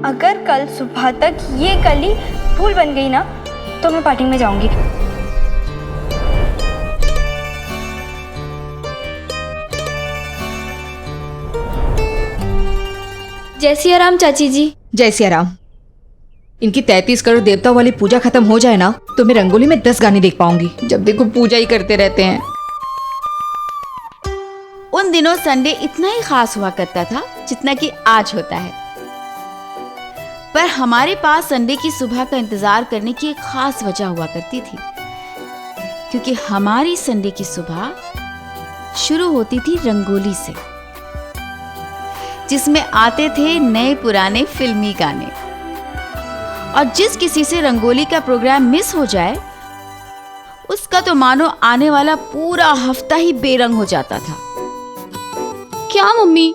अगर कल सुबह तक ये कली फूल बन गई ना तो मैं पार्टी में जाऊंगी। जय सिया राम चाची जी। जय सिया राम। इनकी 33 करोड़ देवताओं वाली पूजा खत्म हो जाए ना तो मैं रंगोली में 10 गाने देख पाऊंगी। जब देखो पूजा ही करते रहते हैं। उन दिनों संडे इतना ही खास हुआ करता था जितना कि आज होता है, पर हमारे पास संडे की सुबह का इंतजार करने की एक खास वजह हुआ करती थी, क्योंकि हमारी संडे की सुबह शुरू होती थी रंगोली से, जिसमें आते थे नए पुराने फिल्मी गाने। और जिस किसी से रंगोली का प्रोग्राम मिस हो जाए उसका तो मानो आने वाला पूरा हफ्ता ही बेरंग हो जाता था। क्या मम्मी,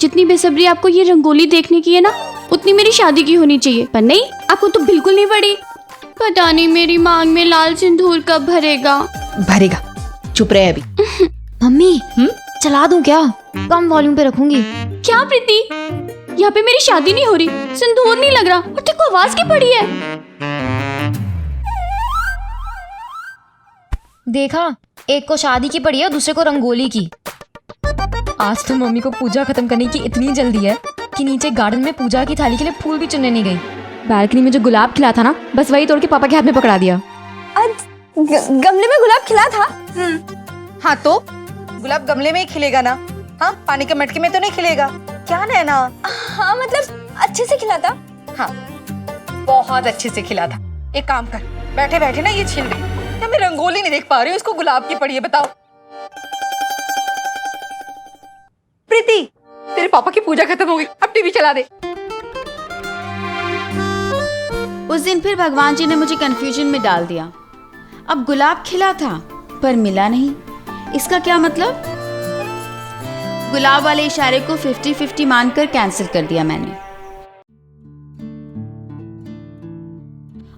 जितनी बेसब्री आपको ये रंगोली देखने की है ना उतनी मेरी शादी की होनी चाहिए, पर नहीं, आपको तो बिल्कुल नहीं पड़ी। पता नहीं मेरी मांग में लाल सिंदूर कब भरेगा। भरेगा, चुप रहे अभी। मम्मी चला दूं क्या? कम वॉल्यूम पे रखूंगी। क्या प्रीति, यहाँ पे मेरी शादी नहीं हो रही, सिंदूर नहीं लग रहा और देखो आवाज की पड़ी है। देखा, एक को शादी की पड़ी है, दूसरे को रंगोली की। आज तो मम्मी को पूजा खत्म करने की इतनी जल्दी है कि नीचे गार्डन में पूजा की थाली के लिए फूल भी चुनने नहीं गई। बालकनी में जो गुलाब खिला था ना, बस वही तोड़ के पापा के हाथ में पकड़ा दिया। गमले में गुलाब खिला था? हाँ तो गुलाब गमले में ही खिलेगा ना। हाँ, पानी के मटके में तो नहीं खिलेगा। क्या नैना? हाँ मतलब अच्छे से खिला था। हाँ, बहुत अच्छे से खिला था। एक काम कर, बैठे बैठे ना ये छिल गई। या मैं रंगोली नहीं देख पा रही हूँ, इसको गुलाब की पड़ी है, बताओ। प्रीति, तेरे पापा की पूजा खत्म हो गई, अब टीवी चला दे। उस दिन फिर भगवान जी ने मुझे कंफ्यूजन में डाल दिया। अब गुलाब खिला था पर मिला नहीं, इसका क्या मतलब? गुलाब वाले इशारे को 50-50 मानकर कैंसिल कर दिया मैंने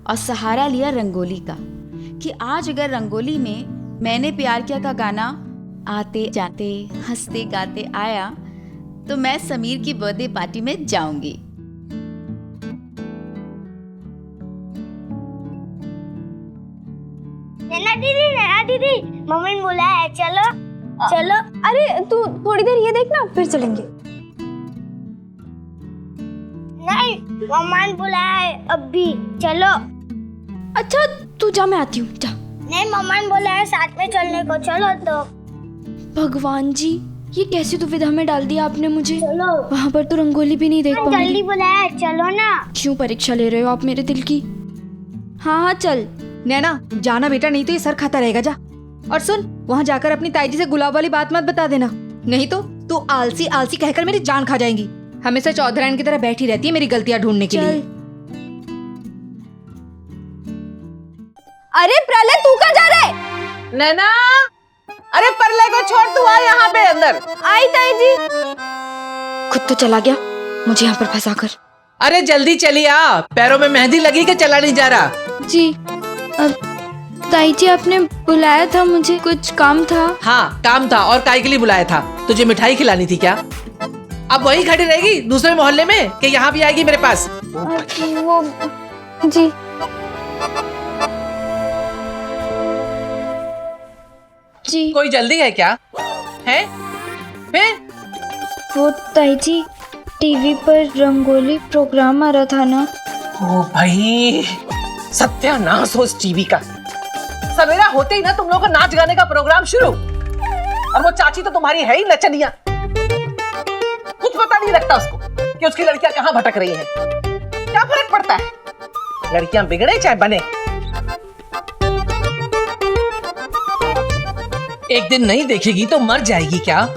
और सहारा लिया रंगोली का कि आज अगर रंगोली में मैंने प्यार किया का गाना आते जाते हंसते गाते आया तो मैं समीर की बर्थडे पार्टी में जाऊंगी। नैना दीदी, मम्मी ने बोला है चलो चलो। अरे तू थोड़ी देर ये देखना, फिर चलेंगे। नहीं, मम्मा ने बोला है अभी चलो। अच्छा तू जा, मैं आती हूँ, जा। नहीं, मम्मा ने बोला है साथ में चलने को, चलो तो। भगवान जी, ये कैसी दुविधा में डाल दिया आपने मुझे। चलो, वहाँ पर तो रंगोली भी नहीं देख पाऊंगी। जल्दी बोला है चलो ना। क्यों परीक्षा ले रहे हो आप मेरे दिल की? हाँ हाँ चल। नैना जाना बेटा, नहीं तो ये सर खाता रहेगा। जा, और सुन, वहाँ जाकर अपनी ताई जी से गुलाब वाली बात मत बता देना, नहीं तो तू आलसी आलसी कहकर मेरी जान खा जाएंगी। हमेशा चौधराइन की तरह बैठी रहती है मेरी गलतियां ढूंढने के लिए। अरे प्रलय, तू कहाँ जा रहा है? नैना, अरे परले को छोड़, तू आ यहाँ पे अंदर। आई ताई जी। खुद तो चला गया, मुझे यहाँ पर फंसा कर। अरे जल्दी चली आ, पैरों में मेहंदी लगी के चला नहीं जा रहा। जी, अब ताई जी आपने बुलाया था, मुझे कुछ काम था। हाँ काम था, और काय के लिए बुलाया था? तुझे मिठाई खिलानी थी क्या? अब वहीं खड़ी रहेगी दूसरे मोहल्ले में कि यहाँ भी आएगी मेरे पास? वो जी जी। कोई जल्दी है क्या? है? फिर? वो ताई जी, टीवी पर रंगोली प्रोग्राम आ रहा था ना। ओ भाई, सत्यानाश हो इस टीवी का। सवेरा होते ही ना तुम लोगों का नाच गाने का प्रोग्राम शुरू, और वो चाची तो तुम्हारी है ही नचनिया। कुछ पता नहीं लगता उसको कि उसकी लड़कियां कहाँ भटक रही हैं। क्या फर्क पड़ता है, लड़कियां बिगड़े चाहे बने। एक दिन नहीं देखेगी तो मर जाएगी क्या?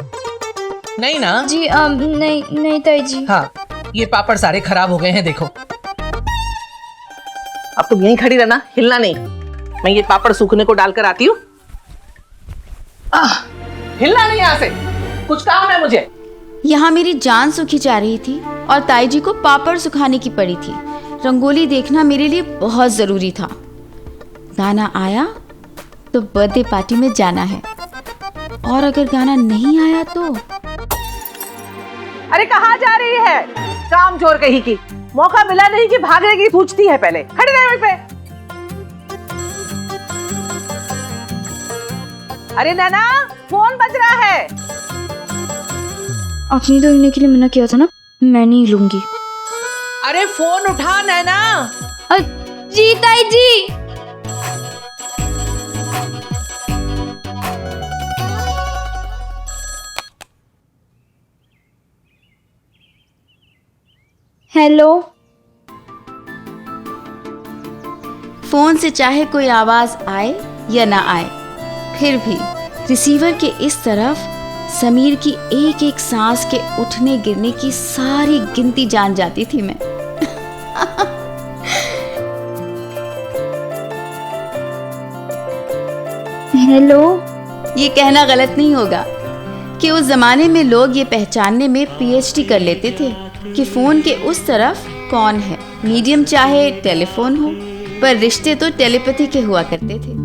नहीं ना? जी नहीं नहीं ताई जी। हाँ, ये पापड़ सारे खराब हो गए हैं, देखो। अब तुम यहीं खड़ी रहना, हिलना नहीं। मैं ये पापड़ सूखने को डालकर आती हूँ। हिलना नहीं यहाँ से, कुछ काम है मुझे। यहाँ मेरी जान सूखी जा रही थी और ताई जी को पापड़ सुखाने की पड़ी थी। रंगोली देखना मेरे लिए बहुत जरूरी था। गाना आया तो बर्थडे पार्टी में जाना है, और अगर गाना नहीं आया तो। अरे कहाँ जा रही है, काम चोर कहीं की। मौका मिला नहीं कि भागने की पूछती है पहले। खड़ी रहे वहीं पे। अरे नैना, फोन बज रहा है। आपने तो लेने के लिए मना किया था ना, मैं नहीं लूंगी। अरे फोन उठा नैना। जी ताई जी। हेलो। फोन से चाहे कोई आवाज आए या ना आए, फिर भी रिसीवर के इस तरफ समीर की एक एक सांस के उठने गिरने की सारी गिनती जान जाती थी मैं। हेलो। ये कहना गलत नहीं होगा कि उस जमाने में लोग ये पहचानने में पीएचडी कर लेते थे कि फोन के उस तरफ कौन है। मीडियम चाहे टेलीफोन हो, पर रिश्ते तो टेलीपैथी के हुआ करते थे।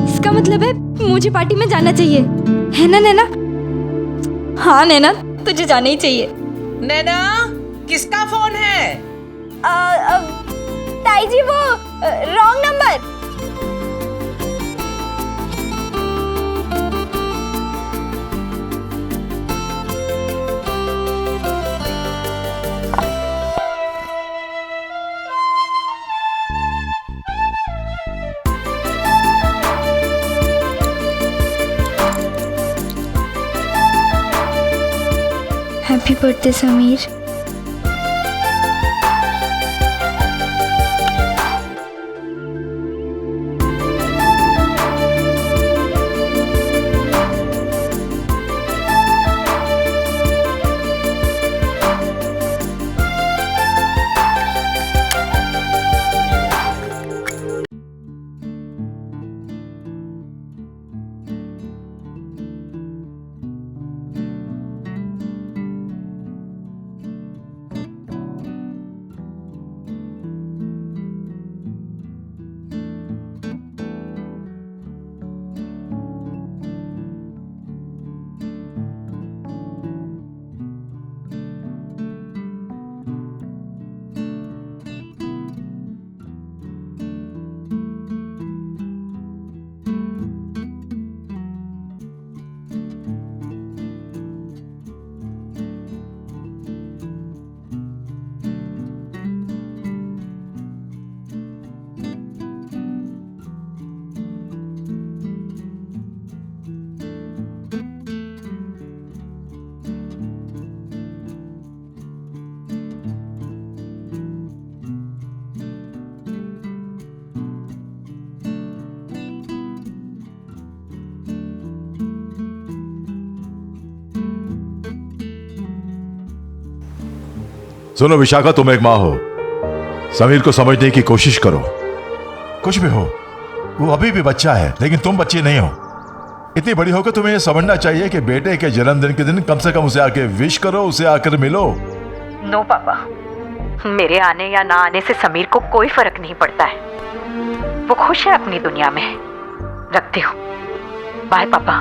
इसका मतलब है मुझे पार्टी में जाना चाहिए, है ना नैना? हाँ नैना, तुझे जाना ही चाहिए। नैना, किसका फोन है? ताई जी, वो wrong number. Happy birthday Sameer. सुनो विशाखा, तुम एक माँ हो, समीर को समझने की कोशिश करो। कुछ भी हो, वो अभी भी बच्चा है, लेकिन तुम बच्ची नहीं हो। इतनी बड़ी होकर तुम्हें यह समझना चाहिए कि बेटे के जन्मदिन के दिन कम से कम उसे आके विश करो, उसे आकर मिलो। नो पापा, मेरे आने या ना आने से समीर को कोई फर्क नहीं पड़ता है। वो खुश है अपनी दुनिया में। रखती हूँ, बाय पापा।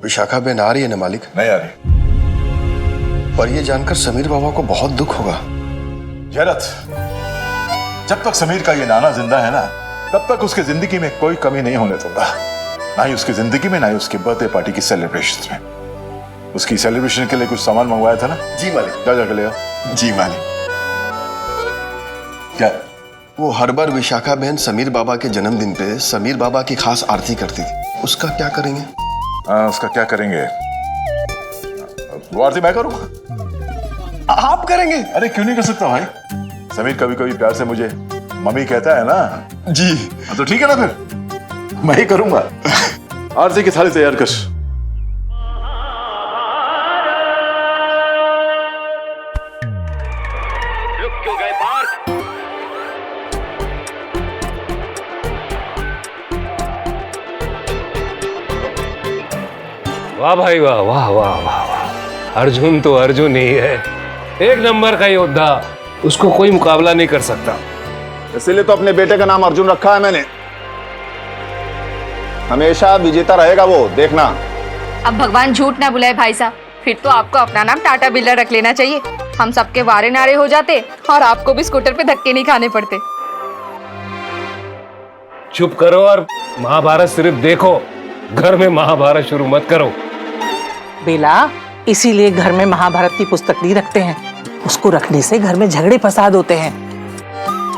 विशाखा बहन आ रही है ना मालिक? नहीं आ रही। पर ये जानकर समीर बाबा को बहुत दुख होगा। जयरथ, जब तक समीर का ये नाना जिंदा है ना, तब तक उसकी जिंदगी में कोई कमी नहीं होने दूंगा। ना ही उसकी जिंदगी में, ना ही उसकी बर्थडे पार्टी की सेलिब्रेशन में। उसकी सेलिब्रेशन के लिए कुछ सामान मंगवाया था ना? जी मालिक। जा ले आओ। जी मालिक। क्या? वो हर बार विशाखा बहन समीर बाबा के जन्मदिन पे समीर बाबा की खास आरती करती थी, उसका क्या करेंगे? उसका क्या करेंगे? वो आरती मैं करूंगा। आप करेंगे? अरे क्यों नहीं कर सकता भाई? समीर कभी कभी प्यार से मुझे मम्मी कहता है ना। जी। तो ठीक है ना, फिर मैं ही करूंगा। आरती की थाली तैयार कर। वाह भाई वाह वाह वाह वाह वाह। अर्जुन तो अर्जुन ही है, एक नंबर का योद्धा, उसको कोई मुकाबला नहीं कर सकता। इसीलिए तो अपने बेटे का नाम अर्जुन रखा है मैंने। हमेशा विजेता रहेगा वो, देखना। अब भगवान झूठ ना बुलाए भाई साहब, फिर तो आपको अपना नाम टाटा बिरला रख लेना चाहिए। हम सबके वारे नारे हो जाते और आपको भी स्कूटर पे धक्के नहीं खाने पड़ते। चुप करो और महाभारत सिर्फ देखो, घर में महाभारत शुरू मत करो। बेला, इसीलिए घर में महाभारत की पुस्तक नहीं रखते हैं, उसको रखने से घर में झगड़े फसाद होते हैं।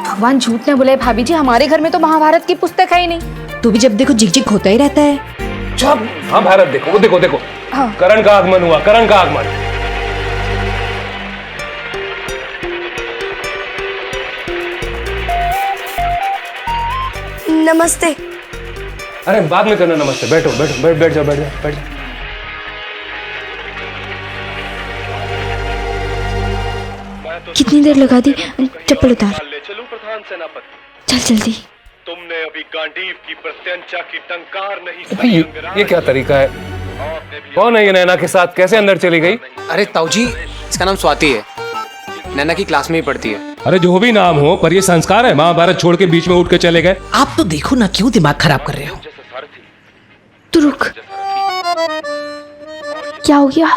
भगवान झूठ ना बुलाए भाभी जी, हमारे घर में तो महाभारत की पुस्तक है ही नहीं। तू भी जब देखो झिक झिक होता ही रहता है। चुप, महाभारत देखो, वो देखो देखो, हाँ। करण का आगमन हुआ, करण का आगमन। नमस्ते। अरे बाद में करना नमस्ते, बैठो बैठो, बैठ जाओ बैठ जाओ बैठ जाओ। कितनी देर लगा दी, चप्पल उतार। चल जल्दी। तुमने अभी गांडीव की प्रत्यंचा की टंकार नहीं। ये क्या तरीका है? कौन है ये नैना के साथ, कैसे अंदर चली गई? अरे ताऊजी, इसका नाम स्वाति है, नैना की क्लास में ही पढ़ती है। अरे जो भी नाम हो, पर ये संस्कार है? महाभारत छोड़ के बीच में उठ के चले गए। आप तो देखो ना, क्यों दिमाग खराब कर रहे हो? तू रुक। क्या हो गया?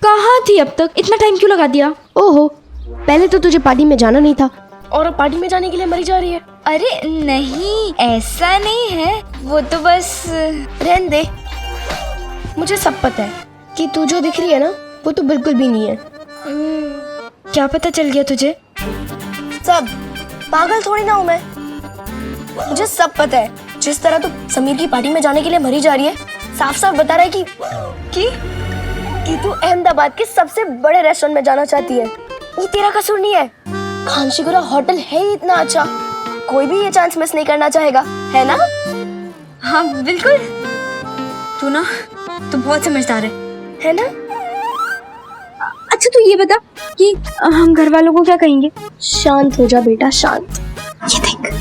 कहाँ थी अब तक? इतना टाइम क्यों लगा दिया? ओहो, पहले तो तुझे पार्टी में जाना नहीं था और अब पार्टी में जाने के लिए मरी जा रही है। अरे नहीं, ऐसा नहीं है, वो तो बस। रहने दे, मुझे सब पता है कि तू जो दिख रही है ना, वो तो बिल्कुल भी नहीं है। क्या पता चल गया तुझे? सब, पागल थोड़ी ना हूँ मैं, मुझे सब पता है। जिस तरह तू समीर की पार्टी में जाने के लिए मरी जा रही है, साफ साफ बता रहा है कि तू अहमदाबाद के सबसे बड़े रेस्टोरेंट में जाना चाहती है। ये तेरा कसूर नहीं है, खानशिगुरा होटल है ही इतना अच्छा, कोई भी ये चांस मिस नहीं करना चाहेगा, है ना? हाँ बिल्कुल। तू बहुत समझदार है ना? अच्छा तू ये बता कि हम घर वालों को क्या कहेंगे? शांत हो जा बेटा, शांत। ये देख,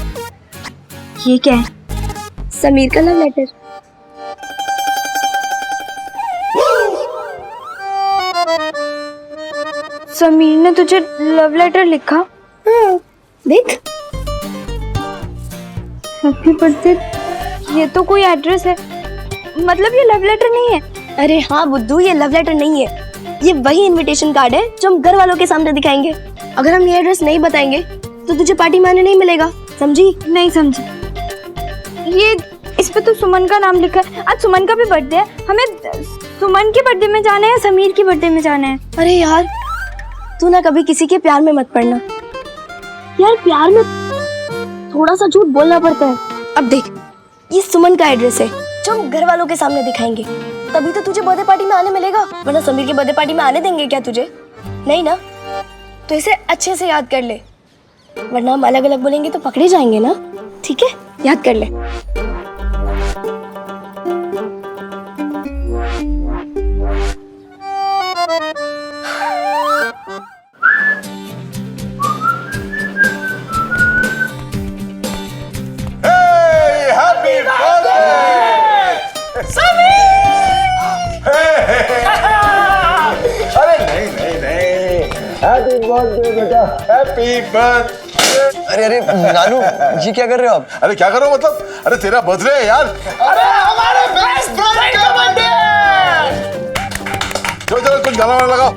ये क्या है? समीर का लव लेटर। समीर ने तुझे लव लेटर लिखा? हाँ, देख। Happy birthday. ये तो कोई एड्रेस है, मतलब ये लव लेटर नहीं है। अरे हाँ बुद्धू, ये लव लेटर नहीं है, ये वही इनविटेशन कार्ड है जो हम घर वालों के सामने दिखाएंगे। अगर हम ये एड्रेस नहीं बताएंगे तो तुझे पार्टी में आने नहीं मिलेगा, समझी? नहीं समझी। ये इस पे तो सुमन का नाम लिखा है। आज सुमन का भी बर्थडे है, हमें सुमन के बर्थडे में जाना है, समीर के बर्थडे में जाना है। अरे यार, तू ना कभी किसी के प्यार में मत पड़ना यार, प्यार में थोड़ा सा झूठ बोलना पड़ता है। अब देख, ये सुमन का एड्रेस है जो हम घर वालों के सामने दिखाएंगे, तभी तो तुझे बर्थडे पार्टी में आने मिलेगा, वरना समीर की बर्थडे पार्टी में आने देंगे क्या तुझे? नहीं ना? तो इसे अच्छे से याद कर ले, वरना हम अलग अलग बोलेंगे तो पकड़े जाएंगे ना। ठीक है, याद कर ले। Happy birthday. अरे नानू जी, क्या कर रहे हो आप? अरे क्या करो मतलब? अरे तेरा बर्थडे है यार। अरे हमारे बेस्ट फ्रेंड का बर्थडे। चलो कुछ गाना वाना लगाओ।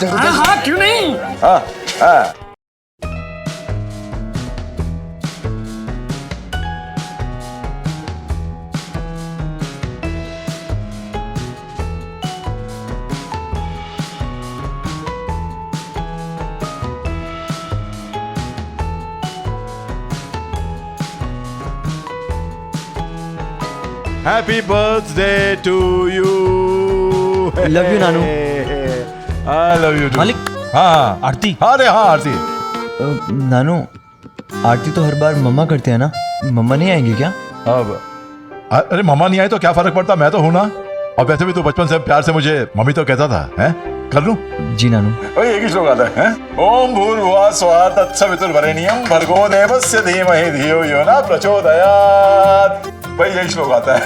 हाँ क्यों नहीं। हाँ। Happy birthday to you. Love you, Nanu. I love you too. मालिक। हाँ आरती। हाँ रे हाँ आरती। नानू, आरती तो हर बार मम्मा करते हैं ना, मम्मा नहीं आएंगे क्या? अब अरे मम्मा नहीं आई तो क्या फर्क पड़ता, मैं तो हूं ना। और वैसे भी तू बचपन से प्यार से मुझे मम्मी तो कहता था, हैं? कर लूं? जी नानू। ओए एक ही श्लोक आता है, ओम भूर्भुवः स्वः तत्सवितुर्वरेण्यं भर्गो देवस्य धीमहि धियो यो न प्रचोदयात्। भाई यही श्लोक आता है।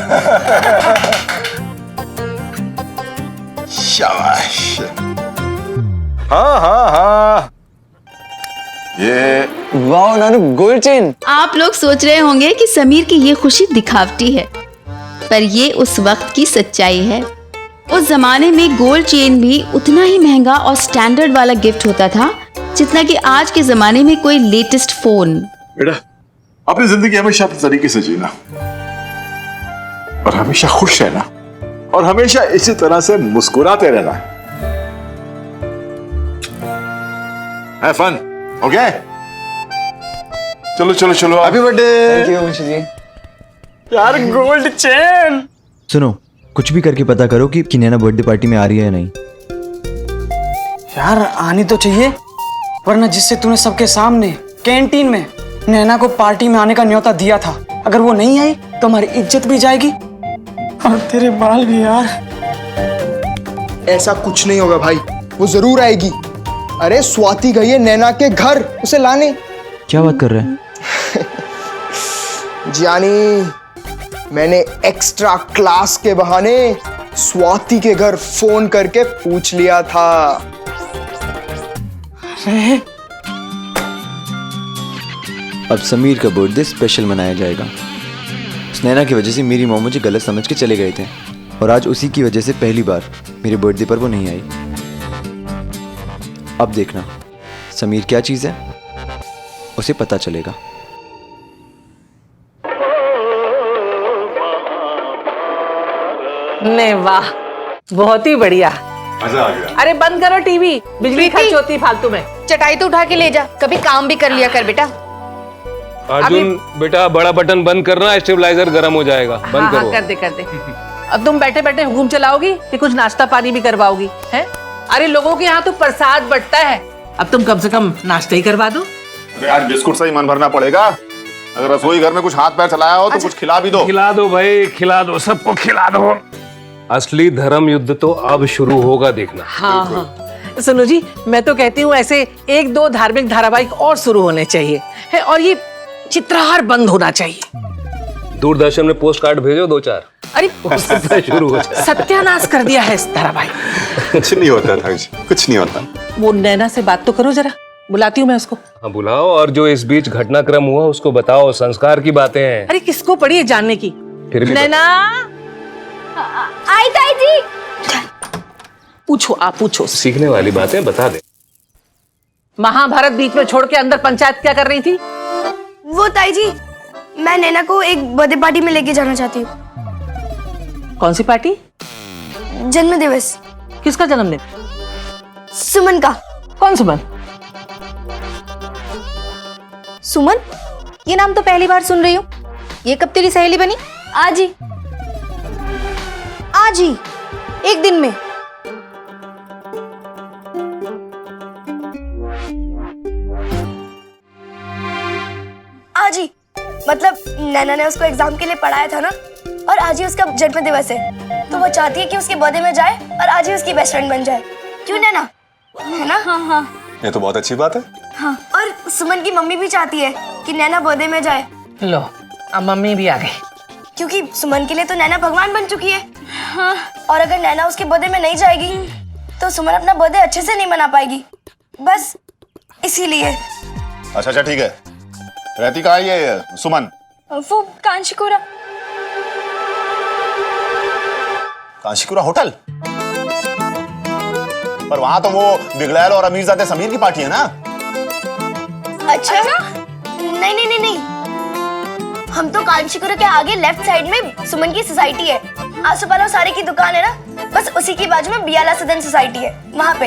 शाबाश। हाँ हाँ हाँ, ये वाह नानू, गोल्ड चेन। आप लोग सोच रहे होंगे कि समीर की ये खुशी दिखावटी है, पर ये उस वक्त की सच्चाई है। उस जमाने में गोल्ड चेन भी उतना ही महंगा और स्टैंडर्ड वाला गिफ्ट होता था जितना कि आज के जमाने में कोई लेटेस्ट फोन। बेटा, अपनी जिंदगी हमेशा अपने तरीके से जीना और हमेशा खुश रहना और हमेशा इसी तरह से मुस्कुराते रहना। है फन, ओके? चलो चलो चलो, happy birthday. Thank you Munshi ji. यार गोल्ड चेन। सुनो, कुछ भी करके पता करो कि नैना बर्थडे पार्टी में आ रही है या नहीं। यार आनी तो चाहिए, वरना जिससे तूने सबके सामने कैंटीन में नैना को पार्टी में आने का न्योता दिया था, अगर वो नहीं आई तो हमारी इज्जत भी जाएगी और तेरे बाल भी। यार ऐसा कुछ नहीं होगा भाई, वो जरूर आएगी। अरे स्वाति गई है नैना के घर उसे लाने। क्या बात कर रहे हैं? जानी, मैंने एक्स्ट्रा क्लास के बहाने स्वाति के घर फोन करके पूछ लिया था। अब समीर का बर्थडे स्पेशल मनाया जाएगा। उस नैना की वजह से मेरी मॉम मुझे गलत समझ के चले गए थे और आज उसी की वजह से पहली बार मेरे बर्थडे पर वो नहीं आई। अब देखना समीर क्या चीज़ है, उसे पता चलेगा। ने वाह, बहुत ही बढ़िया। मजा आ गया। अरे बंद करो टीवी, बिजली खर्च होती है फालतू में। चटाई तो उठा के ले जा, कभी काम भी कर लिया कर बेटा। अर्जुन बेटा, बड़ा बटन बंद करना, स्टेबलाइजर गर्म हो जाएगा। बंद हाँ, करो। हाँ, कर दे। अब तुम बैठे बैठे हुकुम चलाओगी कि कुछ नाश्ता पानी भी करवाओगी, हैं? अरे लोगों के यहाँ तो प्रसाद बंटता है, अब तुम कम से कम नाश्ता ही करवा दो। अरे आज बिस्कुट से ही मन भरना पड़ेगा। अगर रसोई घर में कुछ हाथ पैर चलाया हो तो कुछ खिला भी दो। खिला दो भाई, खिला दो, सबको खिला दो। असली धर्म युद्ध तो अब शुरू होगा, देखना। हाँ, सुनो जी, मैं तो कहती हूँ ऐसे 1-2 धार्मिक धारावाहिक और शुरू होने चाहिए है, और ये चित्रहार बंद होना चाहिए। दूरदर्शन में पोस्ट कार्ड भेजो 2-4। अरे शुरू हो जाए। सत्यानाश कर दिया है इस धारावाहिक। कुछ नहीं होता था, कुछ नहीं होता। वो नैना से बात तो करो जरा, बुलाती हूँ मैं उसको। हाँ बुलाओ, और जो इस बीच घटनाक्रम हुआ उसको बताओ, संस्कार की बातें हैं। अरे किसको पड़ी है जानने की? फिर भी नैना, आई ताई जी। पूछो, आप पूछो। सीखने वाली बातें बता दे। महाभारत बीच में छोड़ के अंदर पंचायत क्या कर रही थी? वो ताई जी, मैं नैना को एक बर्थडे पार्टी में लेके जाना चाहती हूँ। कौन सी पार्टी? जन्म दिवस। किसका जन्मदिन? सुमन का। कौन सुमन? सुमन? ये नाम तो पहली बार सुन रही हूँ। ये कब तेरी सहेली बनी? आज ही। आज ही? एक दिन में? आज ही, मतलब नैना ने उसको एग्जाम के लिए पढ़ाया था ना, और आज ही उसका जन्म दिवस है, तो वो चाहती है कि उसके बर्थडे में जाए और आज ही उसकी बेस्ट फ्रेंड बन जाए। क्यों नैना? है ना? हाँ हाँ ये तो बहुत अच्छी बात है। हाँ, और सुमन की मम्मी भी चाहती है कि नैना बर्थडे में जाए। लो, अब मम्मी भी आ गई। क्योंकि सुमन के लिए तो नैना भगवान बन चुकी है। हाँ, और अगर नैना उसके बर्थडे में नहीं जाएगी तो सुमन अपना बर्थडे अच्छे से नहीं मना पाएगी, बस इसीलिए। अच्छा ठीक है। रहती कहाँ है ये सुमन? वो कांचीपुरा। कांशीपुरा होटल? पर वहां तो वो बिगलैल और अमीरजादे समीर की पार्टी है ना? अच्छा? नहीं नहीं नहीं नहीं, हम तो कांचीपुरा के आगे लेफ्ट साइड में सुमन की सोसाइटी है, आसोपालव साड़ी की दुकान है ना, बस उसी के बाजू में बियाला सदन सोसाइटी है, वहाँ पे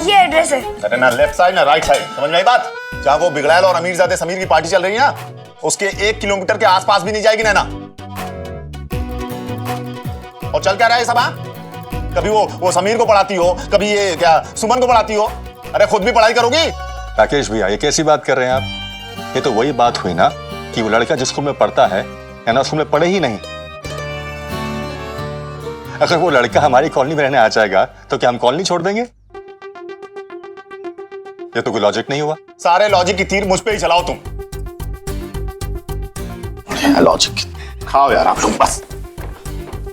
ये एड्रेस है। अरे ना लेफ्ट साइड ना राइट साइड, समझ में आई बात? जहाँ वो बिगलैल और अमीरजादे समीर की पार्टी चल रही है ना, उसके 1 किलोमीटर के आसपास भी नहीं जाएगी नैना। और चल क्या रहा है सब? कभी वो समीर को पढ़ाती हो, कभी ये क्या सुमन को पढ़ाती हो। अरे खुद भी पढ़ाई करोगी? राकेश भैया, ये कैसी बात कर रहे हैं आप? ये तो वही बात हुई ना कि वो लड़का जिस स्कूल में पढ़ता है ना, स्कूल में पढ़े ही नहीं। अगर वो लड़का हमारी कॉलोनी में रहने आ जाएगा तो क्या हम कॉलोनी छोड़ देंगे? ये तो कोई लॉजिक नहीं हुआ। सारे लॉजिक की तीर मुझ पे ही चलाओ तुम। लॉजिक खाओ यार आप लोग बस।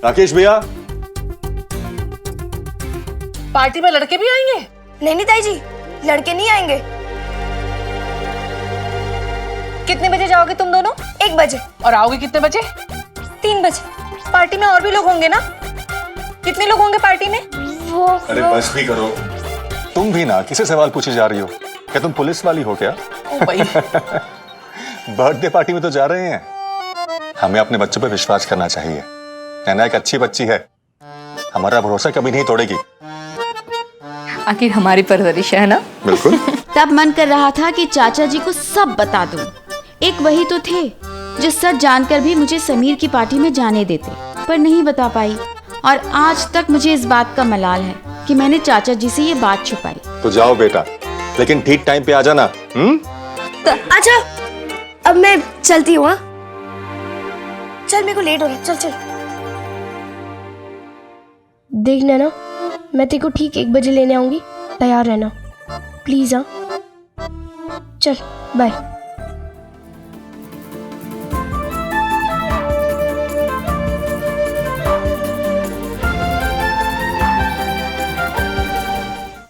राकेश भैया, पार्टी में लड़के भी आएंगे? नहीं ताई जी, लड़के नहीं आएंगे। कितने बजे जाओगे तुम दोनों? 1 बजे। और आओगे कितने बजे? 3 बजे। पार्टी में और भी लोग होंगे ना? कितने लोग होंगे पार्टी में? वो अरे बस भी करो, तुम भी ना किसे सवाल पूछे जा रही हो? क्या तुम पुलिस वाली हो क्या? ओ भाई। बर्थडे पार्टी में तो जा रहे हैं, हमें अपने बच्चों पे विश्वास करना चाहिए। नैना एक अच्छी बच्ची है, हमारा भरोसा कभी नहीं तोड़ेगी। आखिर हमारी परवरिश है ना। बिल्कुल। तब मन कर रहा था कि चाचा जी को सब बता दूं। एक वही तो थे जो सच जानकर भी मुझे समीर की पार्टी में जाने देते, पर नहीं बता पाई। और आज तक मुझे इस बात का मलाल है कि मैंने चाचा जी से ये बात छुपाई। तो जाओ बेटा, लेकिन ठीक टाइम पे आ जाना। अच्छा, अब मैं चलती हूँ। चल, मेरे को लेट हो रहा है। चल चल। देख नैना, मैं तेरे को ठीक 1 बजे लेने आऊंगी, तैयार रहना प्लीज। हाँ, चल बाय।